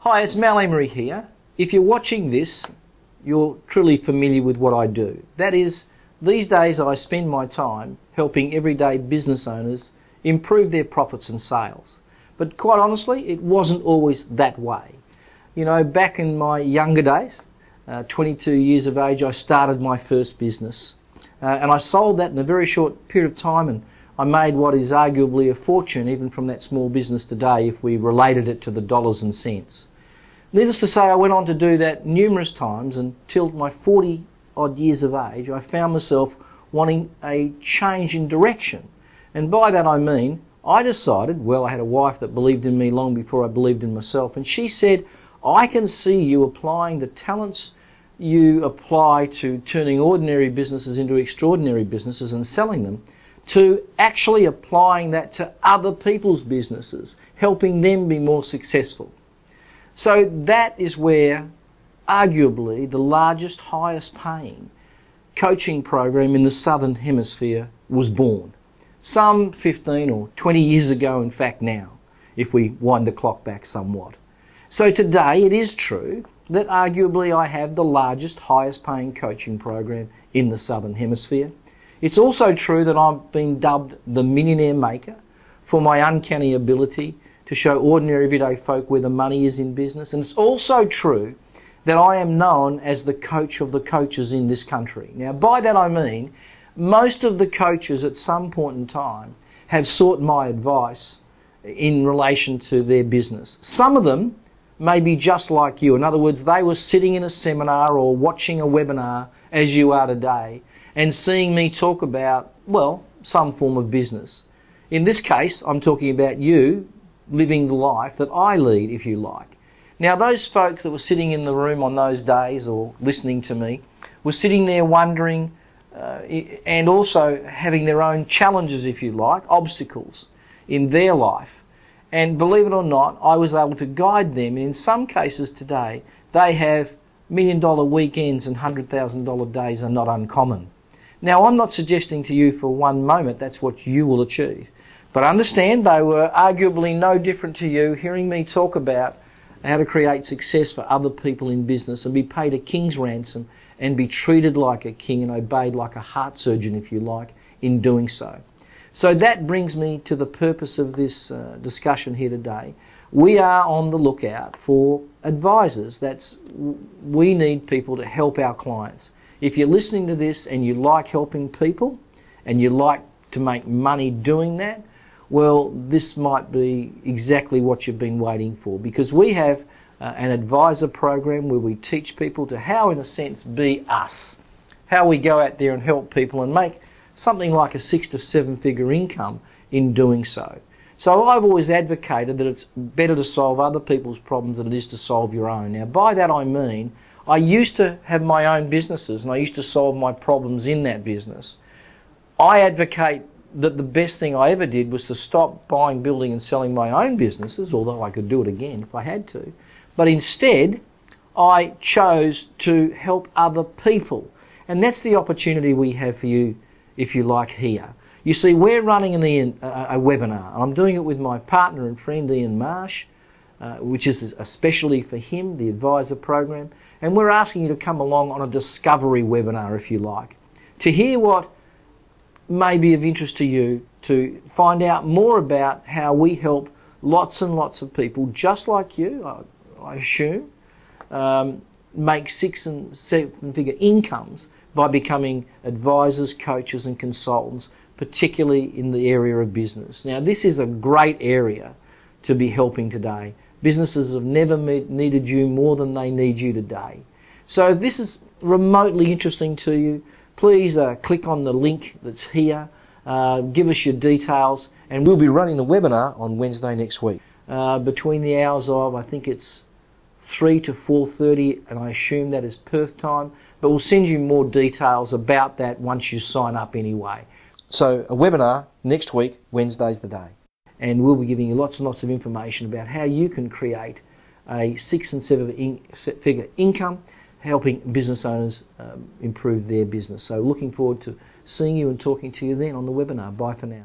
Hi, it's Mal Emery here. If you're watching this, you're truly familiar with what I do. That is, these days I spend my time helping everyday business owners improve their profits and sales. But quite honestly, it wasn't always that way. You know, back in my younger days, 22 years of age, I started my first business. And I sold that in a very short period of time, and I made what is arguably a fortune even from that small business today if we related it to the dollars and cents. Needless to say, I went on to do that numerous times until my 40-odd years of age. I found myself wanting a change in direction. And by that I mean, I decided, well, I had a wife that believed in me long before I believed in myself, and she said, I can see you applying the talents you apply to turning ordinary businesses into extraordinary businesses and selling them, to actually applying that to other people's businesses, helping them be more successful. So that is where arguably the largest, highest paying coaching program in the Southern Hemisphere was born. Some 15 or 20 years ago, in fact now, if we wind the clock back somewhat. So today it is true that arguably I have the largest, highest paying coaching program in the Southern Hemisphere. It's also true that I've been dubbed the millionaire maker for my uncanny ability to show ordinary everyday folk where the money is in business. And it's also true that I am known as the coach of the coaches in this country. Now, by that I mean, most of the coaches at some point in time have sought my advice in relation to their business. Some of them may be just like you. In other words, they were sitting in a seminar or watching a webinar as you are today and seeing me talk about, well, some form of business. In this case, I'm talking about you living the life that I lead, if you like. Now, those folks that were sitting in the room on those days or listening to me were sitting there wondering and also having their own challenges, if you like, obstacles in their life. And believe it or not, I was able to guide them. And in some cases today, they have $1 million weekends and $100,000 days are not uncommon. Now, I'm not suggesting to you for one moment that's what you will achieve. But understand they were arguably no different to you hearing me talk about how to create success for other people in business and be paid a king's ransom and be treated like a king and obeyed like a heart surgeon, if you like, in doing so. So that brings me to the purpose of this discussion here today. We are on the lookout for advisors. We need people to help our clients. If you're listening to this and you like helping people and you like to make money doing that, well, this might be exactly what you've been waiting for, because we have an advisor program where we teach people to how, in a sense, be us. How we go out there and help people and make something like a 6 to 7 figure income in doing so. So I've always advocated that it's better to solve other people's problems than it is to solve your own. Now, by that I mean, I used to have my own businesses and I used to solve my problems in that business. I advocate that the best thing I ever did was to stop buying, building and selling my own businesses, although I could do it again if I had to. But instead, I chose to help other people. And that's the opportunity we have for you, if you like, here. You see, we're running a webinar. I'm doing it with my partner and friend Ian Marsh, which is especially for him, the advisor program. And we're asking you to come along on a discovery webinar, if you like, to hear what may be of interest to you, to find out more about how we help lots and lots of people just like you, I assume, make 6 and 7 figure incomes by becoming advisors, coaches and consultants, particularly in the area of business. Now, this is a great area to be helping today. Businesses have never needed you more than they need you today. So if this is remotely interesting to you, please click on the link that's here, give us your details, and we'll be running the webinar on Wednesday next week. Between the hours of, I think it's 3 to 4:30, and I assume that is Perth time, but we'll send you more details about that once you sign up anyway. So a webinar next week, Wednesday's the day. And we'll be giving you lots and lots of information about how you can create a 6 and 7 figure income, helping business owners improve their business. So looking forward to seeing you and talking to you then on the webinar. Bye for now.